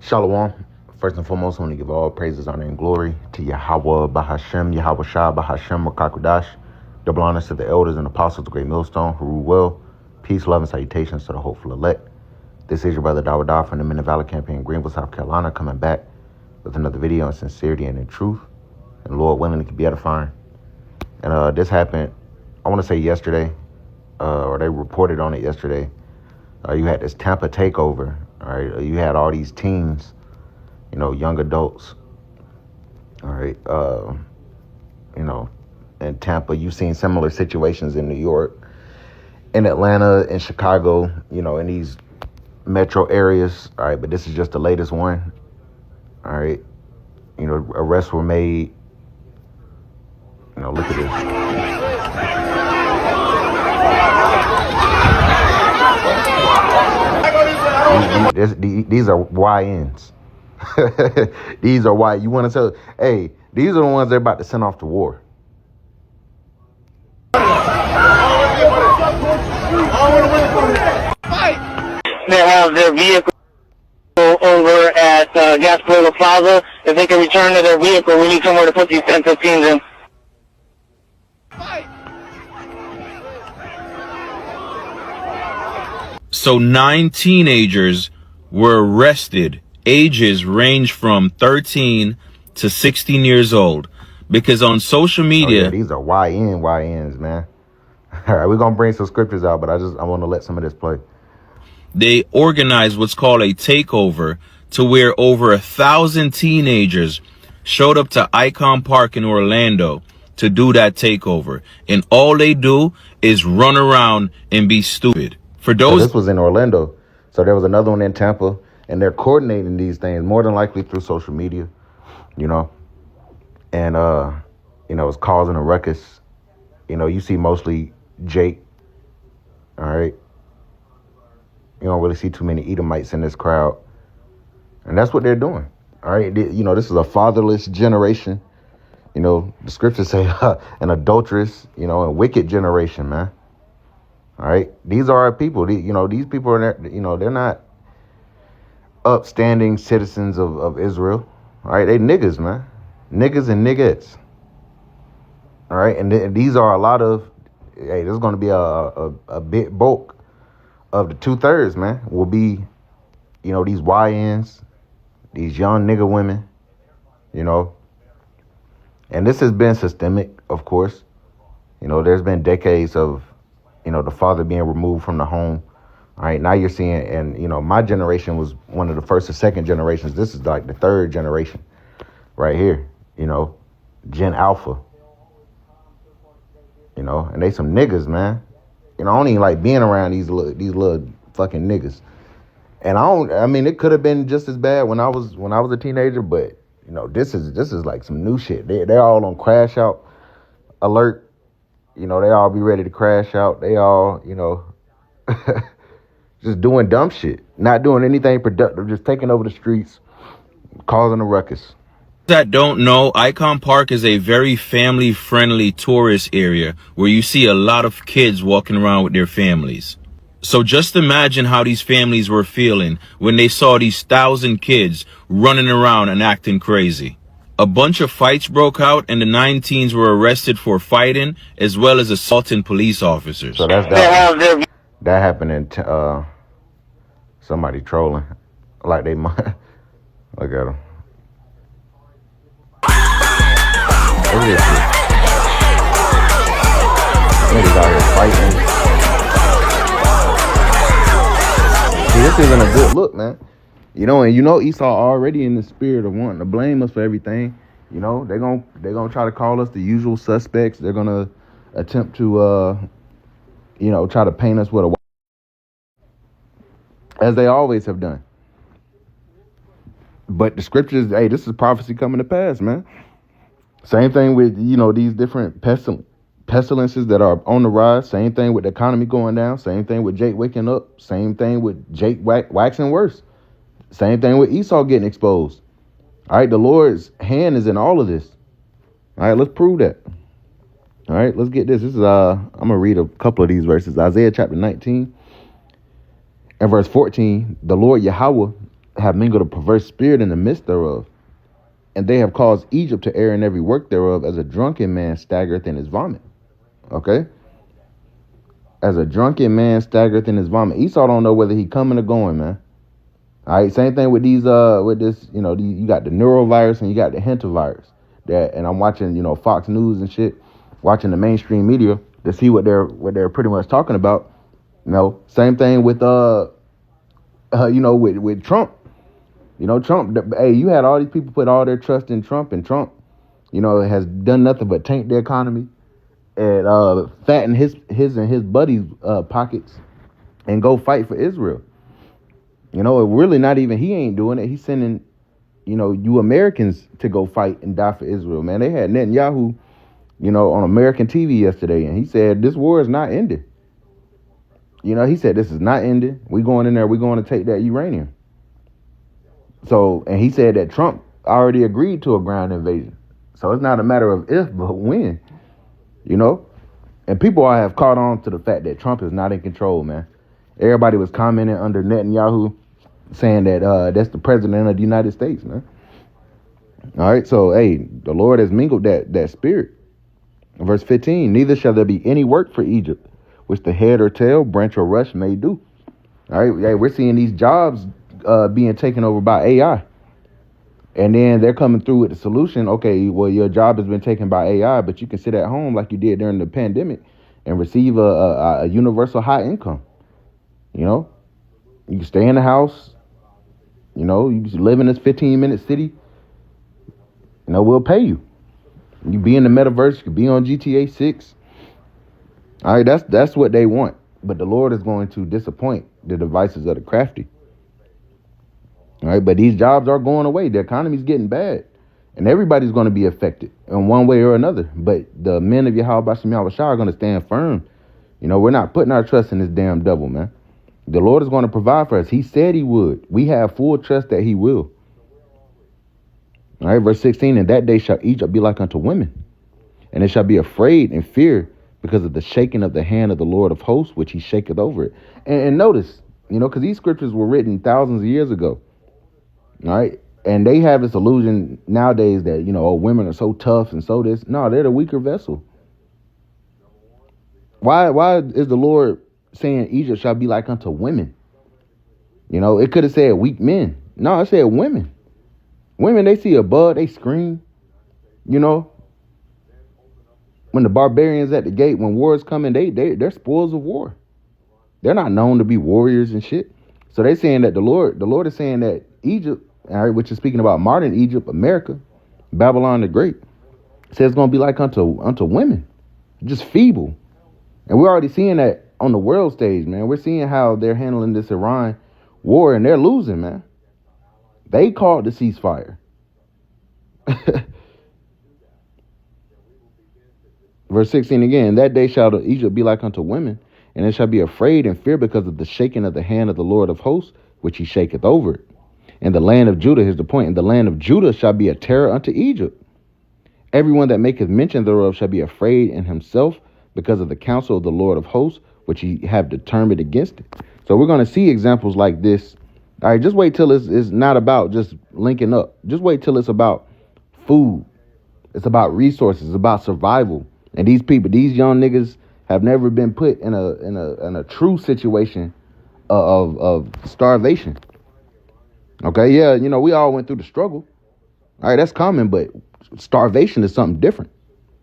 Shalom. First and foremost, I want to give all praises, honor, and glory to Yahweh Bahashem, Yahweh Shah Bahashem Rakakudash. Double honors to the elders and apostles of Great Millstone who rule well. Peace, love, and salutations to the hopeful elect. This is your brother Dawadah from the Men of Valor campaign in Greenville, South Carolina, coming back with another video in sincerity and in truth. And Lord willing, it can be edifying. And this happened, I want to say yesterday, or they reported on it yesterday. You had this Tampa takeover. All right, you had all these teens, young adults. All right, in Tampa, you've seen similar situations in New York, in Atlanta, in Chicago, in these metro areas. All right, but this is just the latest one. All right, arrests were made. Look at this. These are YNs. These are Y. You want to tell? Hey, these are the ones they're about to send off to war. They have their vehicle over at Gasparilla Plaza. If they can return to their vehicle, we need somewhere to put these 10-15s in. So 9 teenagers were arrested. Ages range from 13 to 16 years old. Because on social media... these are YNs, man. All right, we're going to bring some scriptures out, but I want to let some of this play. They organized what's called a takeover to where over 1,000 teenagers showed up to Icon Park in Orlando to do that takeover. And all they do is run around and be stupid. For those, so this was in Orlando. So there was another one in Tampa, and they're coordinating these things more than likely through social media, and it's causing a ruckus. You see mostly Jake. All right. You don't really see too many Edomites in this crowd, and that's what they're doing. All right. This is a fatherless generation. The scriptures say an adulterous, and wicked generation, man. All right, these are our people. These people are, they're not upstanding citizens of Israel. All right, they niggas, man, niggas and niggettes. All right, and these are a lot of. Hey, there's going to be a big bulk of the 2/3, man. Will be, these YNs, these young nigga women, and this has been systemic, of course. There's been decades of. The father being removed from the home. All right, now you're seeing, and, my generation was one of the first or second generations. This is like the third generation right here, Gen Alpha, and they some niggas, man. I don't even like being around these little fucking niggas. And it could have been just as bad when I was a teenager, but, this is like some new shit. They're all on crash out alert. They all be ready to crash out. They all, just doing dumb shit, not doing anything productive, just taking over the streets, causing a ruckus. That don't know, Icon Park is a very family-friendly tourist area where you see a lot of kids walking around with their families. So just imagine how these families were feeling when they saw these 1,000 kids running around and acting crazy. A bunch of fights broke out, and the 9 teens were arrested for fighting as well as assaulting police officers. So that happened in somebody trolling, like they might. Look at them. Look at this shit. Niggas out here fighting. See, this isn't a good look, man. And Esau already in the spirit of wanting to blame us for everything. They're gonna try to call us the usual suspects. They're gonna attempt to try to paint us with a, as they always have done. But the scriptures, hey, this is prophecy coming to pass, man. Same thing with these different pestilences that are on the rise. Same thing with the economy going down. Same thing with Jake waking up. Same thing with Jake waxing worse. Same thing with Esau getting exposed. All right, the Lord's hand is in all of this. All right, let's prove that. All right, let's get this. This is I'm gonna read a couple of these verses. Isaiah chapter 19 and verse 14. The Lord Yahweh have mingled a perverse spirit in the midst thereof. And they have caused Egypt to err in every work thereof, as a drunken man staggereth in his vomit. Okay? As a drunken man staggereth in his vomit. Esau don't know whether he coming or going, man. All right, same thing with these, with this, you got the neurovirus and you got the hantavirus. And I'm watching, Fox News and shit, watching the mainstream media to see what they're pretty much talking about. Same thing with, with Trump. Trump, hey, you had all these people put all their trust in Trump, and Trump, has done nothing but tank the economy and fatten his and his buddies' pockets and go fight for Israel. It really not even, he ain't doing it. He's sending, you Americans to go fight and die for Israel, man. They had Netanyahu, on American TV yesterday, and he said, this war is not ending. He said, this is not ending. We going in there, we're going to take that uranium. So, and he said that Trump already agreed to a ground invasion. So it's not a matter of if, but when, And people all have caught on to the fact that Trump is not in control, man. Everybody was commenting under Netanyahu saying that that's the president of the United States, man. All right, so, hey, the Lord has mingled that spirit. Verse 15, neither shall there be any work for Egypt, which the head or tail, branch or rush may do. All right, hey, we're seeing these jobs being taken over by AI. And then they're coming through with the solution. Okay, well, your job has been taken by AI, but you can sit at home like you did during the pandemic and receive a universal high income. You can stay in the house. You can live in this 15-minute city. We'll pay you. You be in the metaverse. You can be on GTA 6. All right, that's what they want. But the Lord is going to disappoint the devices of the crafty. All right, but these jobs are going away. The economy's getting bad. And everybody's going to be affected in one way or another. But the men of Yahweh Bashem Yahweh are going to stand firm. We're not putting our trust in this damn devil, man. The Lord is going to provide for us. He said he would. We have full trust that he will. All right, verse 16, in that day shall Egypt be like unto women, and it shall be afraid and fear because of the shaking of the hand of the Lord of hosts, which he shaketh over it. And notice, because these scriptures were written thousands of years ago. All right. And they have this illusion nowadays that, women are so tough and so this. No, they're the weaker vessel. Why is the Lord saying Egypt shall be like unto women? It could have said weak men. No, it said women. Women, they see a bud, they scream. When the barbarians at the gate, when war is coming, they're spoils of war. They're not known to be warriors and shit. So they're saying that the Lord is saying that Egypt, all right, which is speaking about modern Egypt, America, Babylon the Great, says it's going to be like unto women, just feeble. And we're already seeing that on the world stage, man. We're seeing how they're handling this Iran war, and they're losing, man. They called the ceasefire. Verse 16 again, that day shall Egypt be like unto women, and it shall be afraid and fear because of the shaking of the hand of the Lord of hosts, which he shaketh over it. And the land of Judah, here's the point, and the land of Judah shall be a terror unto Egypt. Everyone that maketh mention thereof shall be afraid in himself because of the counsel of the Lord of hosts, which he have determined against it. So we're going to see examples like this. All right, just wait till it's not about just linking up. Just wait till it's about food. It's about resources. It's about survival. And these people, these young niggas, have never been put in a true situation of starvation. Okay, yeah, we all went through the struggle. All right, that's common, but starvation is something different.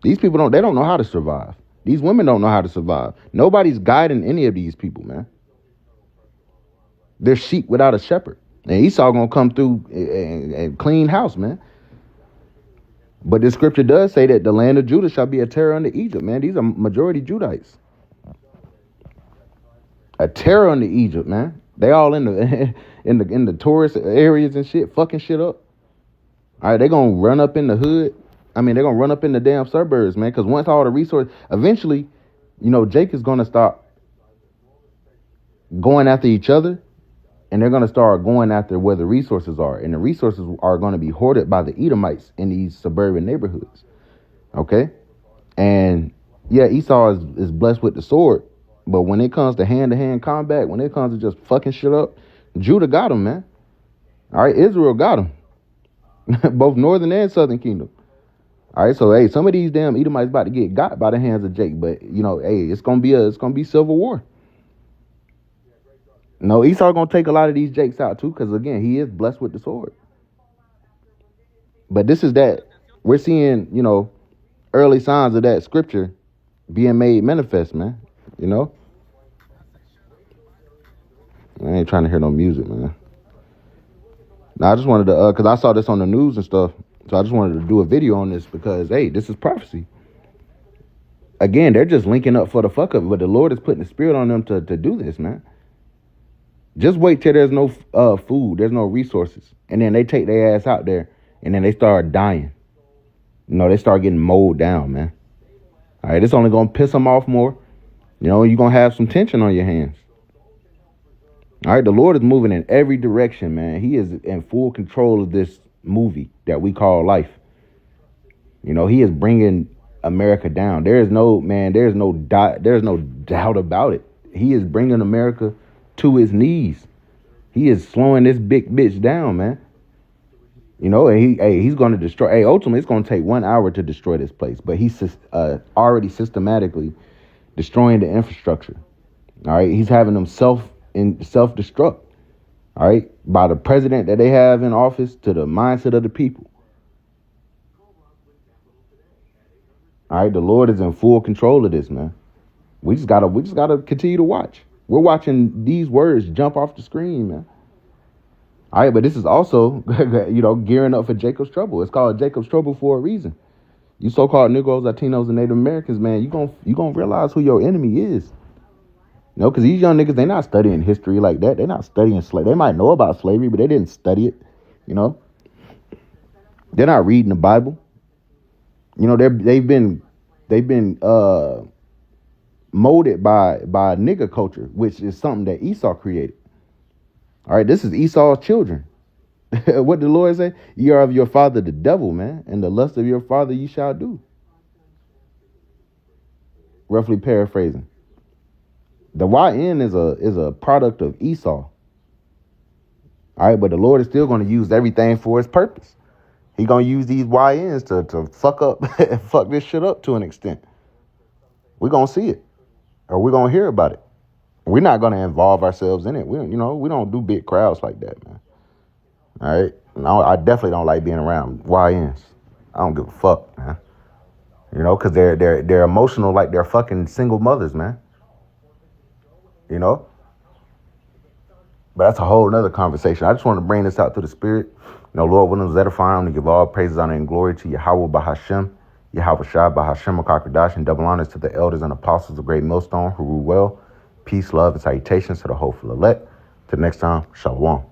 These people don't know how to survive. These women don't know how to survive. Nobody's guiding any of these people, man. They're sheep without a shepherd. And Esau gonna come through and clean house, man. But the scripture does say that the land of Judah shall be a terror unto Egypt, man. These are majority Judites. A terror unto Egypt, man. They all in the tourist areas and shit, fucking shit up. All right, they gonna run up in the hood. They're gonna run up in the damn suburbs, man. Because once all the resources, eventually, Jake is gonna stop going after each other, and they're gonna start going after where the resources are, and the resources are gonna be hoarded by the Edomites in these suburban neighborhoods. Okay, and yeah, Esau is blessed with the sword. But when it comes to hand-to-hand combat, when it comes to just fucking shit up, Judah got him, man. All right, Israel got them. Both northern and southern kingdom. All right, so hey, some of these damn Edomites about to get got by the hands of Jake, but you know, hey, it's gonna be civil war. No, Esau gonna take a lot of these Jakes out too, because again, he is blessed with the sword. But this is that we're seeing, you know, early signs of that scripture being made manifest, man. You know, I ain't trying to hear no music, man. Now I just wanted to, because I saw this on the news and stuff, so I just wanted to do a video on this because, hey, this is prophecy. Again, they're just linking up for the fuck of it, but the Lord is putting the spirit on them to do this, man. Just wait till there's no food, there's no resources, and then they take their ass out there, and then they start dying. You know, they start getting mowed down, man. All right, it's only gonna piss them off more. You know, you're gonna have some tension on your hands. All right, the Lord is moving in every direction, man. He is in full control of this movie that we call life. You know, he is bringing America down. There's no doubt about it. He is bringing America to his knees. He is slowing this big bitch down, man. You know, and he's going to destroy. Hey, ultimately, it's going to take 1 hour to destroy this place, but he's already systematically destroying the infrastructure. All right, he's having them self-destruct. All right, by the president that they have in office to the mindset of the people. All right, the Lord is in full control of this, man. We just gotta continue to watch. We're watching these words jump off the screen, man. All right, but this is also, you know, gearing up for Jacob's trouble. It's called Jacob's trouble for a reason. You so-called Negroes, Latinos, and Native Americans, man, you gonna realize who your enemy is. You know, because these young niggas, they not studying history like that. They're not studying slavery. They might know about slavery, but they didn't study it. You know, they're not reading the Bible. You know, they've been molded by nigger culture, which is something that Esau created. All right, this is Esau's children. What did the Lord say? You are of your father the devil, man, and the lust of your father you shall do. Roughly paraphrasing. The YN is a product of Esau. All right, but the Lord is still going to use everything for his purpose. He gonna use these YNs to fuck this shit up to an extent. We're gonna see it, or we're gonna hear about it. We're not gonna involve ourselves in it. We don't do big crowds like that, man. All right, no, I definitely don't like being around YNs. I don't give a fuck, man. You know, because they're emotional like they're fucking single mothers, man. You know, but that's a whole nother conversation. I just want to bring this out to the spirit. You know, Lord Williams, edify him to give all praises, honor, and glory to Yahweh Bahashem, Yahweh Shah Bahashem Makakadash, and double honors to the elders and apostles of Great Millstone who rule well. Peace, love, and salutations to the hopeful elect. Till next time, Shalom.